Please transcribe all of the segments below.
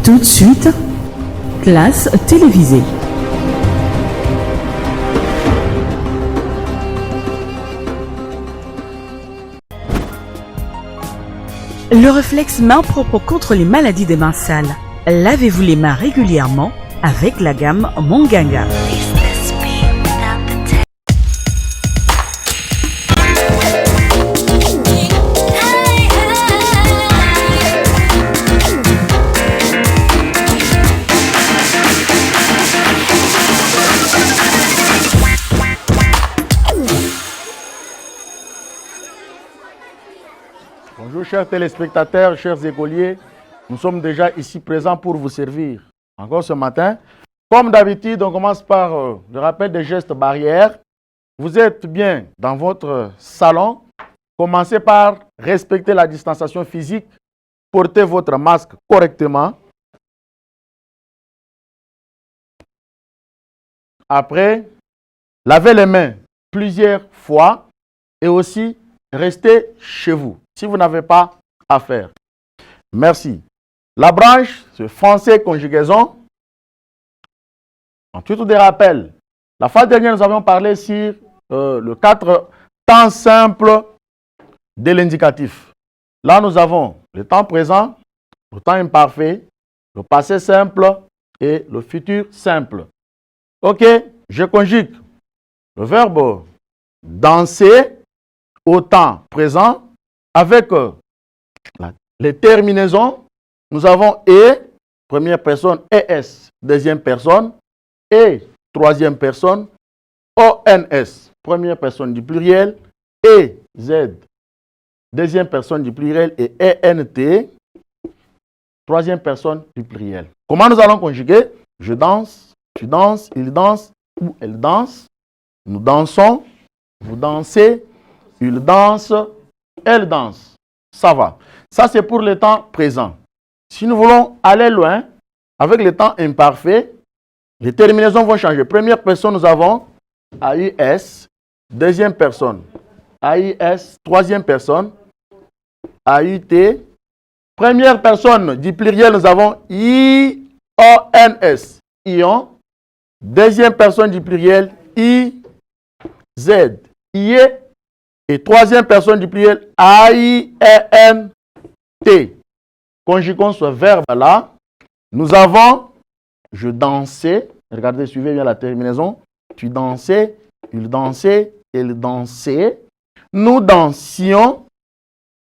Tout de suite, classe télévisée. Le réflexe main propre contre les maladies des mains sales. Lavez-vous les mains régulièrement avec la gamme Monganga. Bonjour chers téléspectateurs, chers écoliers, nous sommes déjà ici présents pour vous servir. Encore ce matin, comme d'habitude, on commence par le rappel des gestes barrières. Vous êtes bien dans votre salon. Commencez par respecter la distanciation physique, portez votre masque correctement. Après, lavez les mains plusieurs fois et aussi restez chez vous si vous n'avez pas à faire. Merci. La branche, c'est français conjugaison. En titre de rappel, la fois dernière, nous avions parlé sur le 4 temps simple de l'indicatif. Là, nous avons le temps présent, le temps imparfait, le passé simple et le futur simple. Ok, je conjugue le verbe danser au temps présent avec les terminaisons. Nous avons et, première personne, es, deuxième personne, et, troisième personne, ons, première personne du pluriel, et, z, deuxième personne du pluriel, et ent, troisième personne du pluriel. Comment nous allons conjuguer? Je danse, tu danses, il danse, ou elle danse, nous dansons, vous dansez, il danse, elle danse. Ça va. Ça, c'est pour le temps présent. Si nous voulons aller loin, avec le temps imparfait, les terminaisons vont changer. Première personne, nous avons AIS. Deuxième personne, AIS. Troisième personne, AIT. Première personne du pluriel, nous avons IONS. Ion. Deuxième personne du pluriel, IZ. IE. Et troisième personne du pluriel, AIENT. Conjuguons ce verbe-là. Nous avons je dansais. Regardez, suivez bien la terminaison. Tu dansais, il dansait, elle dansait. Nous dansions,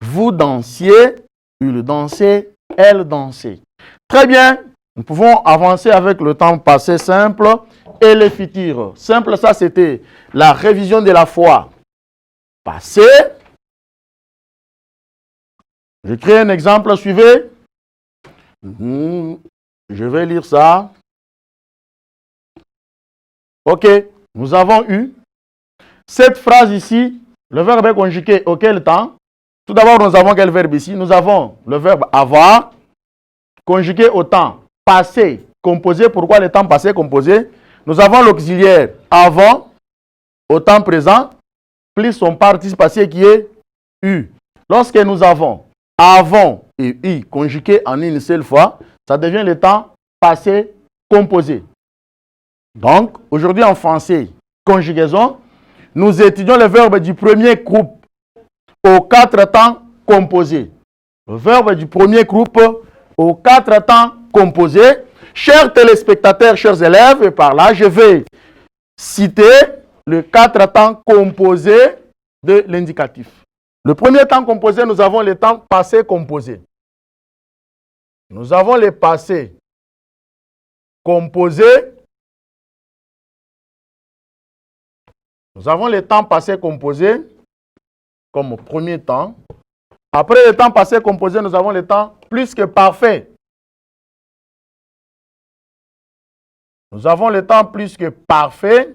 vous dansiez, il dansait, elle dansait. Très bien. Nous pouvons avancer avec le temps passé simple et le futur. Simple, ça c'était la révision de la fois passée. Je crée un exemple, suivez. Je vais lire ça. Ok, nous avons eu cette phrase ici. Le verbe est conjugué auquel temps? Tout d'abord, nous avons quel verbe ici? Nous avons le verbe avoir, conjugué au temps passé composé. Pourquoi le temps passé composé? Nous avons l'auxiliaire avant au temps présent, plus son participe passé qui est eu. Lorsque nous avons avant et eu conjugué en une seule fois, ça devient le temps passé composé. Donc, aujourd'hui en français, conjugaison, nous étudions le verbe du premier groupe aux 4 temps composés. Le verbe du premier groupe aux 4 temps composés. Chers téléspectateurs, chers élèves, et par là, je vais citer les 4 temps composés de l'indicatif. Le premier temps composé, nous avons le temps passé composé. Nous avons le passé composé. Nous avons le temps passé composé comme premier temps. Après le temps passé composé, nous avons le temps plus que parfait. Nous avons le temps plus que parfait.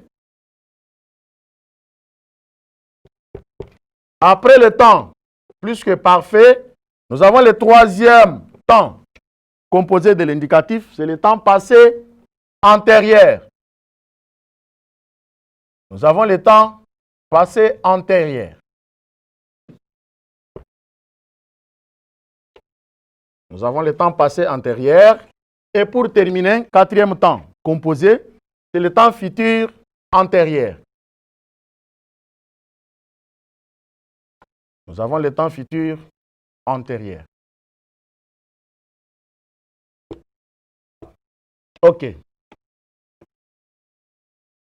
Après le temps plus que parfait, nous avons le troisième temps composé de l'indicatif, c'est le temps passé antérieur. Nous avons le temps passé antérieur. Nous avons le temps passé antérieur. Et pour terminer, quatrième temps composé, c'est le temps futur antérieur. Nous avons le temps futur antérieur. OK.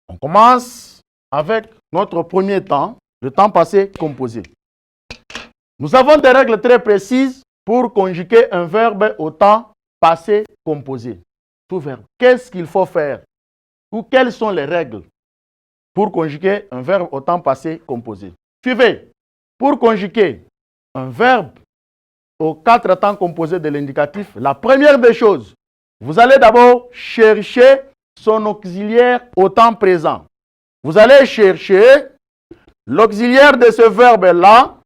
On commence avec notre premier temps, le temps passé composé. Nous avons des règles très précises pour conjuguer un verbe au temps passé composé. Tout verbe. Qu'est-ce qu'il faut faire? Ou quelles sont les règles pour conjuguer un verbe au temps passé composé? Suivez. Pour conjuguer un verbe aux 4 temps composés de l'indicatif, la première des choses, vous allez d'abord chercher son auxiliaire au temps présent. Vous allez chercher l'auxiliaire de ce verbe-là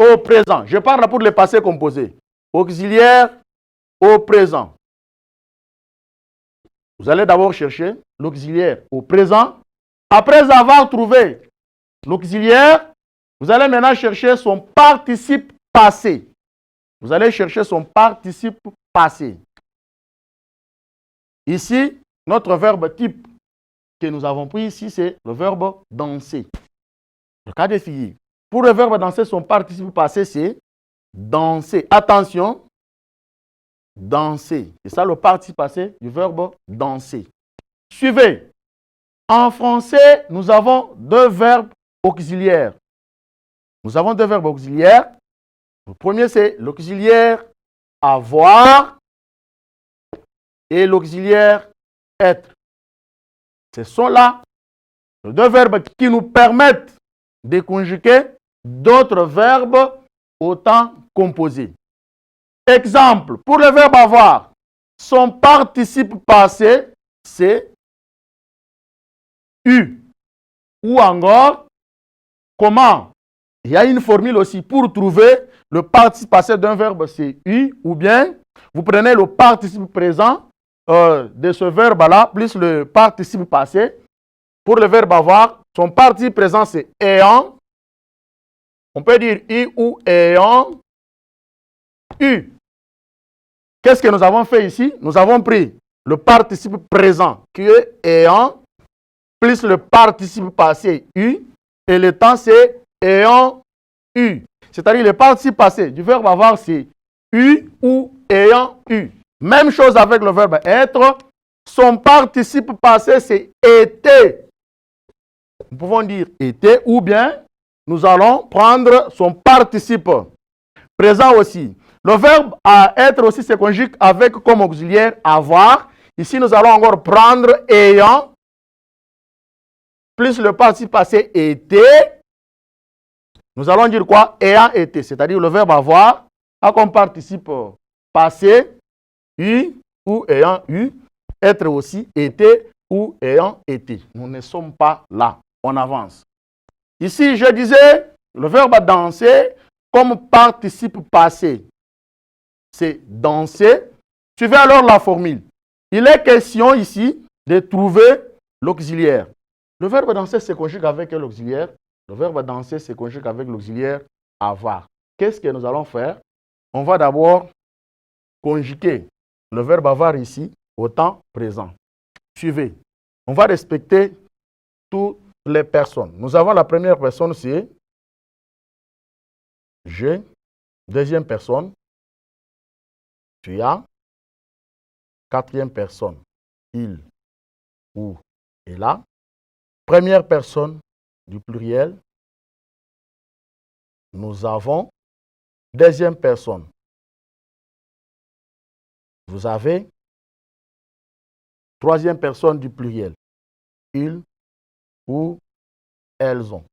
au présent. Je parle pour le passé composé. Auxiliaire au présent. Vous allez d'abord chercher l'auxiliaire au présent. Après avoir trouvé l'auxiliaire, vous allez maintenant chercher son participe passé. Vous allez chercher son participe passé. Ici, notre verbe type que nous avons pris ici, c'est le verbe danser. Le cas de figure. Pour le verbe danser, son participe passé, c'est danser. Attention, danser. C'est ça le participe passé du verbe danser. Suivez. En français, nous avons 2 verbes auxiliaires. Nous avons 2 verbes auxiliaires. Le premier, c'est l'auxiliaire avoir et l'auxiliaire être. Ce sont là les 2 verbes qui nous permettent de conjuguer d'autres verbes au temps composé. Exemple, pour le verbe avoir, son participe passé, c'est eu. Ou encore, comment? Il y a une formule aussi pour trouver le participe passé d'un verbe, c'est eu, ou bien vous prenez le participe présent de ce verbe-là, plus le participe passé. Pour le verbe avoir, son participe présent, c'est ayant. On peut dire eu ou ayant eu. Qu'est-ce que nous avons fait ici? Nous avons pris le participe présent qui est ayant, plus le participe passé eu, et le temps c'est ayant eu. C'est-à-dire le participe passé du verbe avoir, c'est eu ou ayant eu. Même chose avec le verbe être. Son participe passé, c'est été. Nous pouvons dire été ou bien nous allons prendre son participe présent aussi. Le verbe à être aussi se conjugue avec comme auxiliaire avoir. Ici, nous allons encore prendre ayant plus le participe passé été. Nous allons dire quoi? Ayant été. C'est-à-dire le verbe avoir a comme participe passé eu ou ayant eu. Être aussi été ou ayant été. Nous ne sommes pas là. On avance. Ici, je disais, le verbe danser comme participe passé, c'est danser. Suivez alors la formule. Il est question ici de trouver l'auxiliaire. Le verbe danser se conjugue avec l'auxiliaire. Le verbe danser se conjugue avec l'auxiliaire avoir. Qu'est-ce que nous allons faire? On va d'abord conjuguer le verbe avoir ici au temps présent. Suivez. On va respecter toutes les personnes. Nous avons la première personne, c'est je. Deuxième personne, tu as. Quatrième personne, il ou elle a. Première personne du pluriel, nous avons. Deuxième personne, vous avez. Troisième personne du pluriel, ils ou elles ont.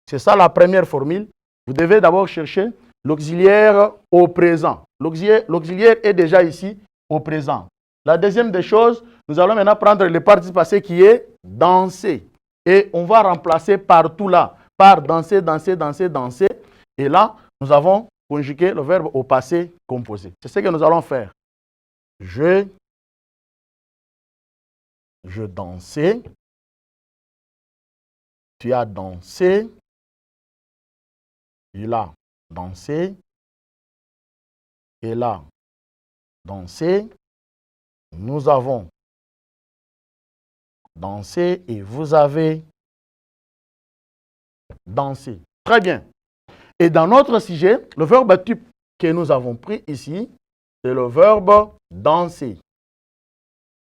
C'est ça la première formule. Vous devez d'abord chercher l'auxiliaire au présent. L'auxiliaire est déjà ici au présent. La deuxième des choses, nous allons maintenant prendre le participe passé qui est danser. Et on va remplacer partout là par danser, danser, danser, danser. Et là, nous avons conjugué le verbe au passé composé. C'est ce que nous allons faire. Je dansais. Tu as dansé. Il a dansé. Elle a dansé. Nous avons dansé et vous avez dansé. Très bien. Et dans notre sujet, le verbe type que nous avons pris ici, c'est le verbe danser.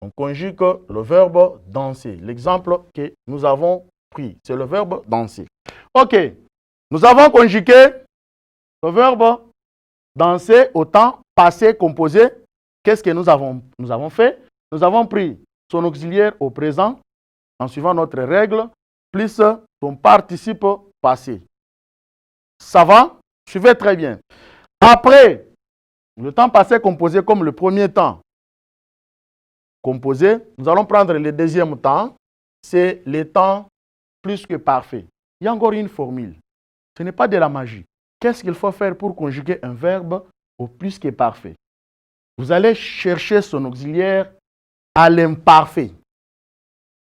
On conjugue le verbe danser. L'exemple que nous avons pris, c'est le verbe danser. Ok. Nous avons conjugué le verbe danser au temps passé composé. Qu'est-ce que nous avons fait? Nous avons pris son auxiliaire au présent en suivant notre règle, plus son participe passé. Ça va? Suivez très bien. Après, le temps passé composé comme le premier temps composé, nous allons prendre le deuxième temps, c'est le temps plus que parfait. Il y a encore une formule. Ce n'est pas de la magie. Qu'est-ce qu'il faut faire pour conjuguer un verbe au plus que parfait? Vous allez chercher son auxiliaire à l'imparfait.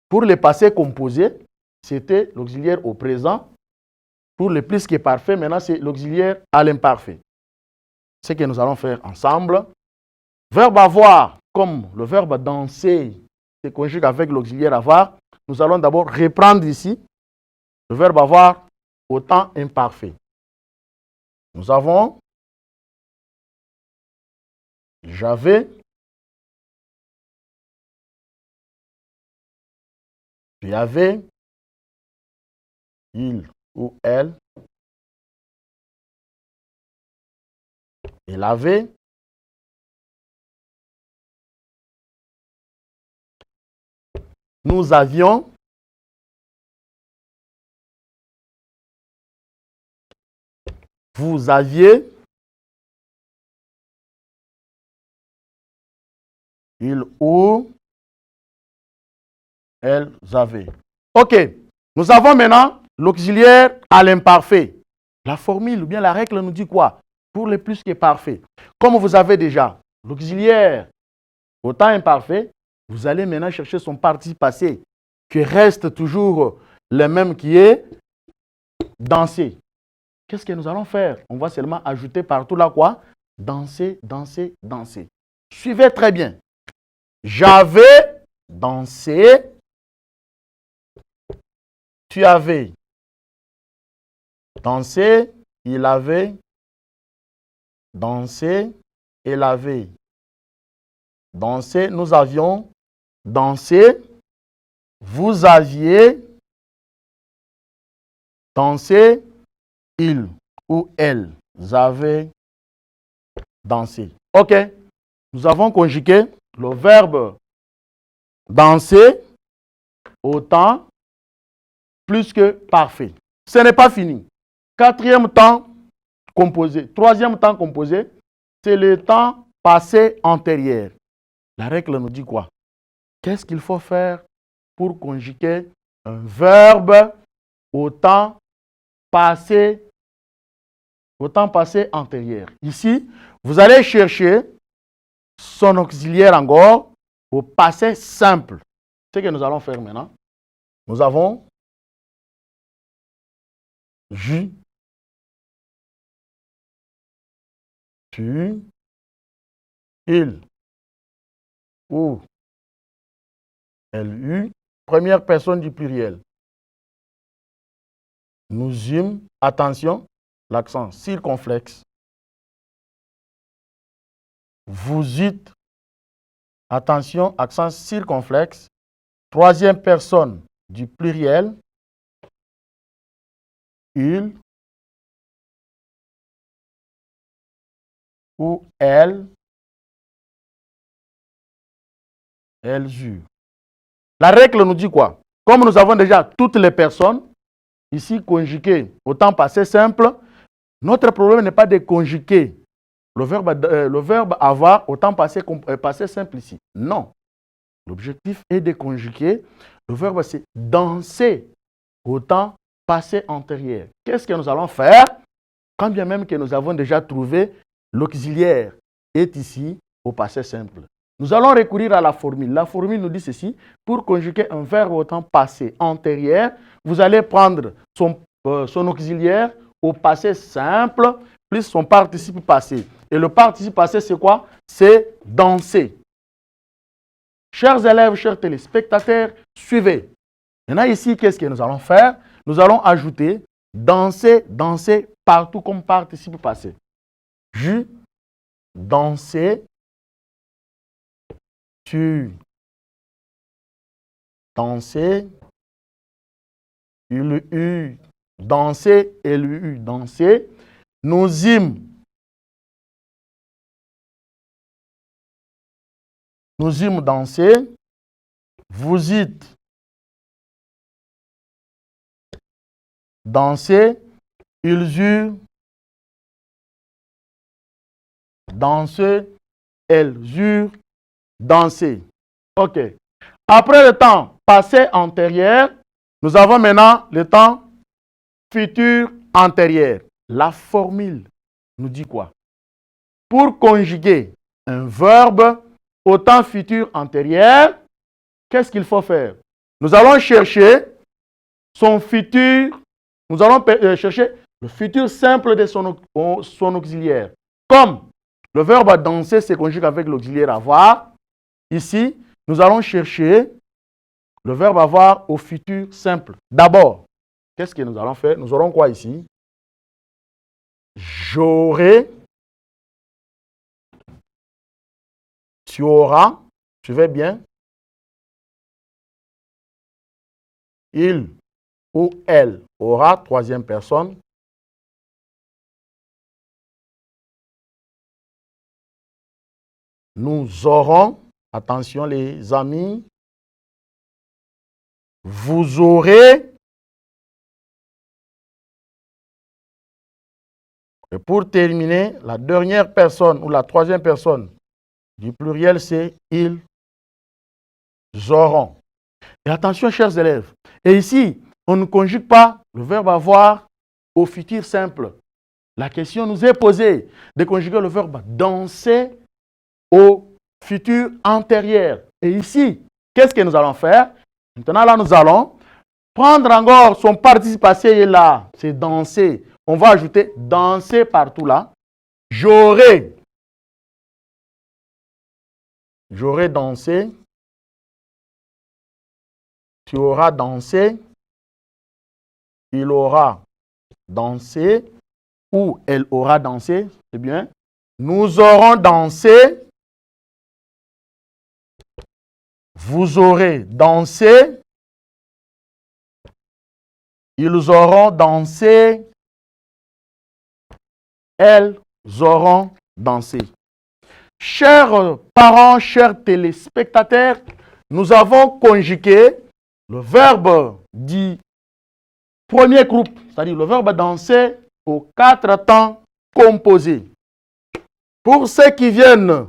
Pour le passé composé, c'était l'auxiliaire au présent. Pour le plus que parfait, maintenant c'est l'auxiliaire à l'imparfait. Ce que nous allons faire ensemble. Verbe avoir, comme le verbe danser se conjugue avec l'auxiliaire avoir, nous allons d'abord reprendre ici le verbe avoir au temps imparfait. Nous avons j'avais, tu avais, il ou elle, il avait, nous avions, vous aviez, il ou elles avaient. Ok, nous avons maintenant l'auxiliaire à l'imparfait. La formule ou bien la règle nous dit quoi? Pour le plus que parfait. Comme vous avez déjà l'auxiliaire au temps imparfait, vous allez maintenant chercher son participe passé qui reste toujours le même qui est danser. Qu'est-ce que nous allons faire? On va seulement ajouter partout là quoi? Danser, danser, danser. Suivez très bien. J'avais dansé. Tu avais dansé. Il avait dansé. Elle avait dansé. Nous avions dansé. Vous aviez dansé. Il ou elles avaient dansé. Ok. Nous avons conjugué le verbe danser au temps plus que parfait. Ce n'est pas fini. Quatrième temps composé. Troisième temps composé, c'est le temps passé antérieur. La règle nous dit quoi? Qu'est-ce qu'il faut faire pour conjuguer un verbe au temps passé antérieur? Ici, vous allez chercher son auxiliaire encore au passé simple. C'est ce que nous allons faire maintenant. Nous avons ju, tu, il, ou, elle eut, première personne du pluriel. Nous eûmes, attention, l'accent circonflexe. Vous eûtes, attention, accent circonflexe. Troisième personne du pluriel. Il ou elle, elles eurent. La règle nous dit quoi? Comme nous avons déjà toutes les personnes, ici conjuguées au temps passé simple, notre problème n'est pas de conjuguer le verbe avoir au temps passé simple ici. Non. L'objectif est de conjuguer le verbe c'est danser au temps passé antérieur. Qu'est-ce que nous allons faire? Quand bien même que nous avons déjà trouvé l'auxiliaire est ici au passé simple. Nous allons recourir à la formule. La formule nous dit ceci. Pour conjuguer un verbe au temps passé antérieur, vous allez prendre son auxiliaire au passé simple plus son participe passé. Et le participe passé, c'est quoi? C'est danser. Chers élèves, chers téléspectateurs, suivez. Maintenant ici, qu'est-ce que nous allons faire? Nous allons ajouter danser, danser partout comme participe passé. Je dansais, tu dansais, il eut dansé, elle eut dansé, nous eûmes dansé, vous êtes dansé, ils eurent dansé, elles eurent dansé. Ok. Après le temps passé antérieur, nous avons maintenant le temps futur antérieur. La formule nous dit quoi? Pour conjuguer un verbe au temps futur antérieur, qu'est-ce qu'il faut faire? Nous allons chercher son futur, nous allons chercher le futur simple de son auxiliaire. Comme le verbe danser se conjugue avec l'auxiliaire avoir, ici, nous allons chercher le verbe avoir au futur simple. D'abord, qu'est-ce que nous allons faire? Nous aurons quoi ici? J'aurai, tu auras, suivez bien, il ou elle aura, troisième personne. Nous aurons, attention les amis, vous aurez, et pour terminer, la dernière personne ou la troisième personne du pluriel, c'est ils auront. Et attention, chers élèves, et ici, on ne conjugue pas le verbe avoir au futur simple. La question nous est posée de conjuguer le verbe danser au futur antérieur. Et ici, qu'est-ce que nous allons faire? Maintenant, là, nous allons prendre encore son participe passé est là, c'est danser. On va ajouter danser partout là. J'aurai dansé. Tu auras dansé. Il aura dansé. Ou elle aura dansé. C'est bien. Nous aurons dansé. Vous aurez dansé. Ils auront dansé. Elles auront dansé. Chers parents, chers téléspectateurs, nous avons conjugué le verbe du premier groupe, c'est-à-dire le verbe danser, aux 4 temps composés. Pour ceux qui viennent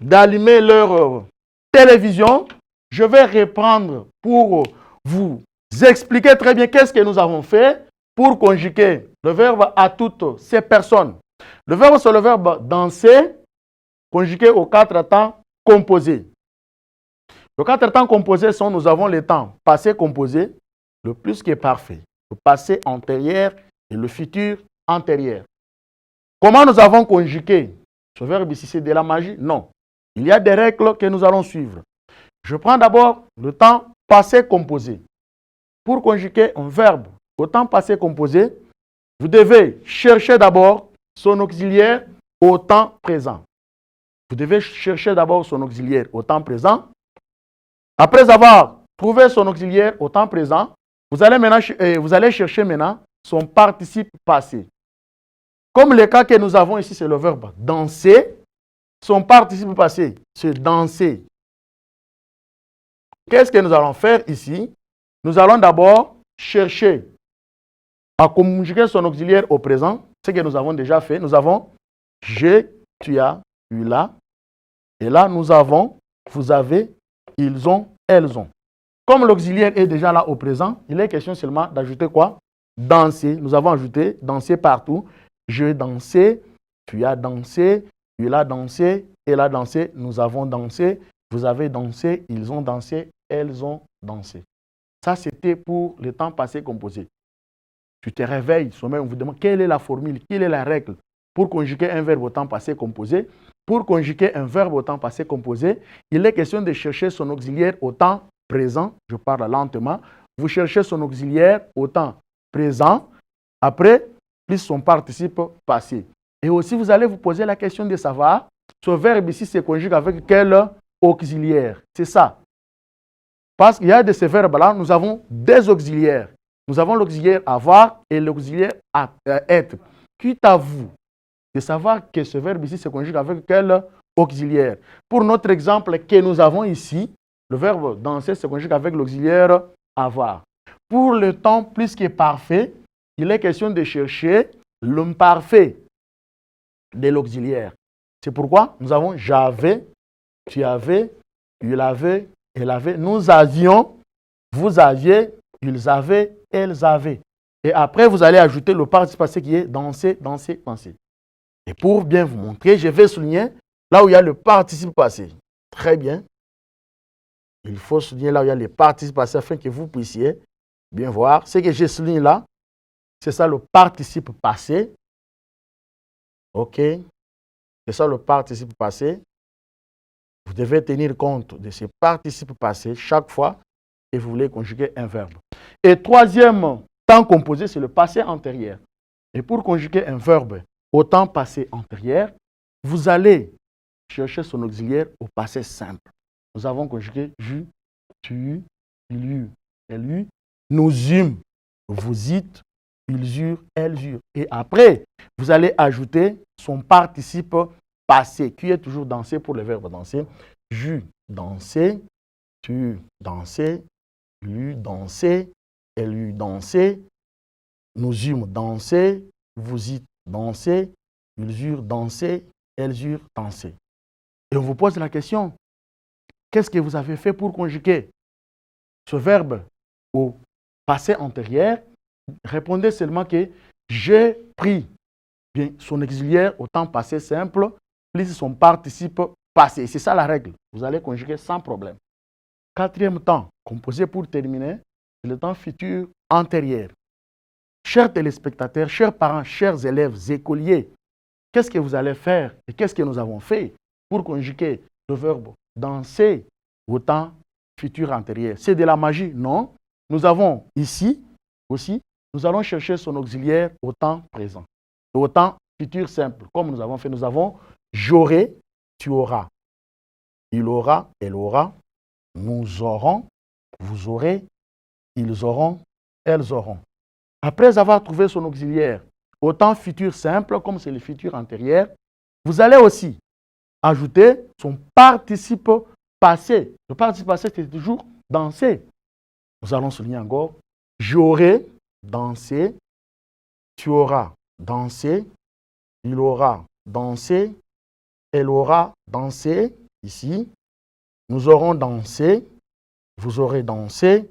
d'allumer leur télévision, je vais reprendre pour vous expliquer très bien qu'est-ce que nous avons fait pour conjuguer le verbe à toutes ces personnes. Le verbe, c'est le verbe danser, conjugué aux 4 temps composés. Les 4 temps composés sont, nous avons les temps passé composé, le plus que parfait, le passé antérieur et le futur antérieur. Comment nous avons conjugué ce verbe ici? C'est de la magie? Non. Il y a des règles que nous allons suivre. Je prends d'abord le temps passé composé. Pour conjuguer un verbe au temps passé composé, vous devez chercher d'abord son auxiliaire au temps présent. Vous devez chercher d'abord son auxiliaire au temps présent. Après avoir trouvé son auxiliaire au temps présent, vous allez chercher maintenant son participe passé. Comme le cas que nous avons ici, c'est le verbe danser. Son participe passé, c'est danser. Qu'est-ce que nous allons faire ici? Nous allons d'abord chercher à conjuguer son auxiliaire au présent. Ce que nous avons déjà fait. Nous avons j'ai, tu as, tu l'as. Et là, nous avons, vous avez, ils ont, elles ont. Comme l'auxiliaire est déjà là au présent, il est question seulement d'ajouter quoi? Danser. Nous avons ajouté danser partout. Je dansais, tu as dansé, il a dansé, elle a dansé, nous avons dansé, vous avez dansé, ils ont dansé, elles ont dansé. Ça, c'était pour le temps passé composé. Tu te réveilles, sommeil, on vous demande quelle est la formule, quelle est la règle pour conjuguer un verbe au temps passé composé. pour conjuguer un verbe au temps passé composé, il est question de chercher son auxiliaire au temps présent. Je parle lentement. Vous cherchez son auxiliaire au temps présent, après, plus son participe passé. Et aussi, vous allez vous poser la question de savoir, ce verbe ici se conjugue avec quel auxiliaire? C'est ça. Parce qu'il y a de ces verbes-là, nous avons des auxiliaires. Nous avons l'auxiliaire avoir et l'auxiliaire être. Quitte à vous de savoir que ce verbe ici se conjugue avec quel auxiliaire. Pour notre exemple que nous avons ici, le verbe danser se conjugue avec l'auxiliaire avoir. Pour le temps plus que parfait, il est question de chercher l'imparfait de l'auxiliaire. C'est pourquoi nous avons j'avais, tu avais, il avait, elle avait, nous avions, vous aviez, ils avaient, elles avaient. Et après, vous allez ajouter le participe passé qui est danser, danser, danser. Et pour bien vous montrer, je vais souligner là où il y a le participe passé. Très bien. Il faut souligner là où il y a le participe passé afin que vous puissiez bien voir. Ce que j'ai souligné là, c'est ça le participe passé. OK. C'est ça le participe passé. Vous devez tenir compte de ce participe passé chaque fois que vous voulez conjuguer un verbe. Et troisième temps composé, c'est le passé antérieur. Et pour conjuguer un verbe au temps passé antérieur, vous allez chercher son auxiliaire au passé simple. Nous avons conjugué je, tu, il eut, elle eut, nous eûmes, vous eûtes, ils eurent, elles eurent. Et après, vous allez ajouter son participe passé, qui est toujours dansé pour le verbe danser. Je dansais, tu dansais, il eut dansé, elle eut dansé, nous eûmes dansé, vous eûtes dansé, ils eurent dansé, elles eurent dansé. Et on vous pose la question, qu'est-ce que vous avez fait pour conjuguer ce verbe au passé antérieur? Répondez seulement que j'ai pris bien son auxiliaire au temps passé simple, plus son participe passé. C'est ça la règle. Vous allez conjuguer sans problème. Quatrième temps, composé pour terminer, c'est le temps futur antérieur. Chers téléspectateurs, chers parents, chers élèves, écoliers, qu'est-ce que vous allez faire et qu'est-ce que nous avons fait pour conjuguer le verbe danser au temps futur antérieur? C'est de la magie? Non. Nous avons ici aussi, nous allons chercher son auxiliaire au temps présent, au temps futur simple. Comme nous avons fait, nous avons j'aurai, tu auras, il aura, elle aura, nous aurons, vous aurez, ils auront, elles auront. Après avoir trouvé son auxiliaire au temps futur simple, comme c'est le futur antérieur, vous allez aussi ajouter son participe passé. Le participe passé, c'est toujours danser. Nous allons souligner encore, j'aurai dansé, tu auras dansé, il aura dansé, elle aura dansé, ici, nous aurons dansé, vous aurez dansé,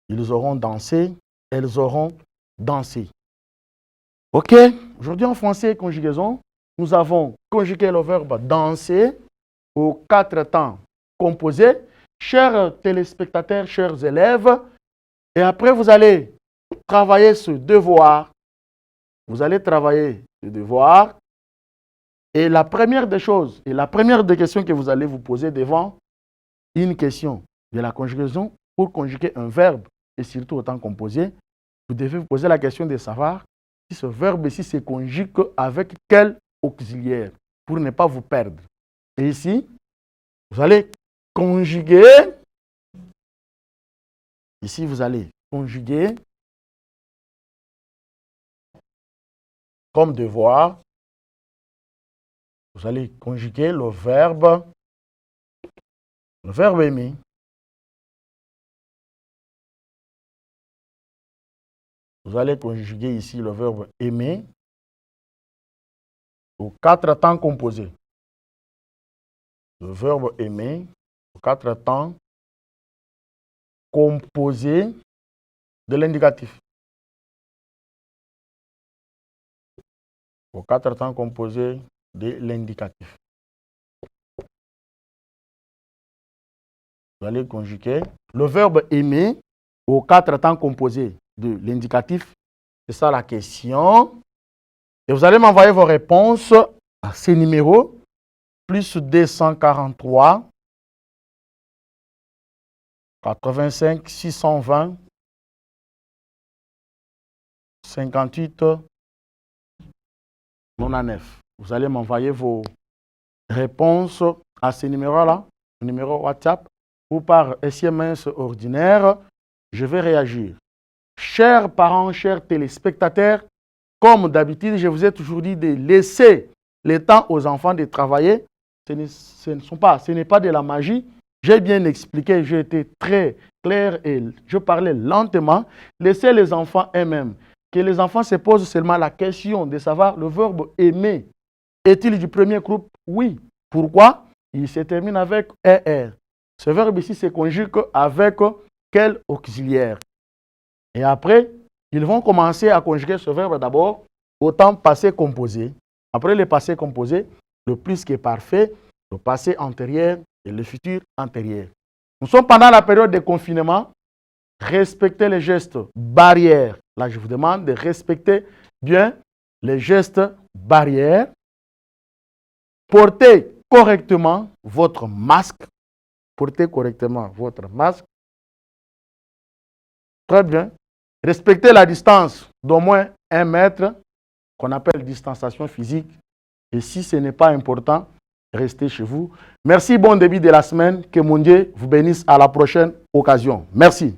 ils auront dansé, elles auront dansé. OK? Aujourd'hui, en français, conjugaison, nous avons conjugué le verbe danser aux 4 temps composés. Chers téléspectateurs, chers élèves, et après, vous allez travailler ce devoir. Vous allez travailler ce devoir. Et la première des choses, et la première des questions que vous allez vous poser devant une question de la conjugaison, pour conjuguer un verbe, et surtout au temps composé, vous devez vous poser la question de savoir si ce verbe ici se conjugue avec quel auxiliaire, pour ne pas vous perdre. Et ici, vous allez conjuguer, ici vous allez conjuguer comme devoir, vous allez conjuguer le verbe aimer. Vous allez conjuguer ici le verbe aimer aux 4 temps composés. Le verbe aimer aux 4 temps composés de l'indicatif. Aux 4 temps composés de l'indicatif. Vous allez conjuguer le verbe aimer aux 4 temps composés de l'indicatif. C'est ça la question. Et vous allez m'envoyer vos réponses à ces numéros plus 243, 85, 620, 58, 99. Vous allez m'envoyer vos réponses à ce numéro-là, numéro WhatsApp, ou par SMS ordinaire. Je vais réagir. Chers parents, chers téléspectateurs, comme d'habitude, je vous ai toujours dit de laisser le temps aux enfants de travailler. Ce n'est pas de la magie. J'ai bien expliqué, j'ai été très clair et je parlais lentement. Laissez les enfants eux-mêmes. Que les enfants se posent seulement la question de savoir le verbe aimer. Est-il du premier groupe? Oui. Pourquoi? Il se termine avec ER. Ce verbe ici se conjugue avec quel auxiliaire? Et après, ils vont commencer à conjuguer ce verbe d'abord au temps passé composé. Après le passé composé, le plus qui est parfait, le passé antérieur et le futur antérieur. Nous sommes pendant la période de confinement. Respectez les gestes barrières. Là, je vous demande de respecter bien les gestes barrières. Portez correctement votre masque. Portez correctement votre masque. Très bien. Respectez la distance d'au moins 1 mètre, qu'on appelle distanciation physique. Et si ce n'est pas important, restez chez vous. Merci, bon début de la semaine. Que mon Dieu vous bénisse à la prochaine occasion. Merci.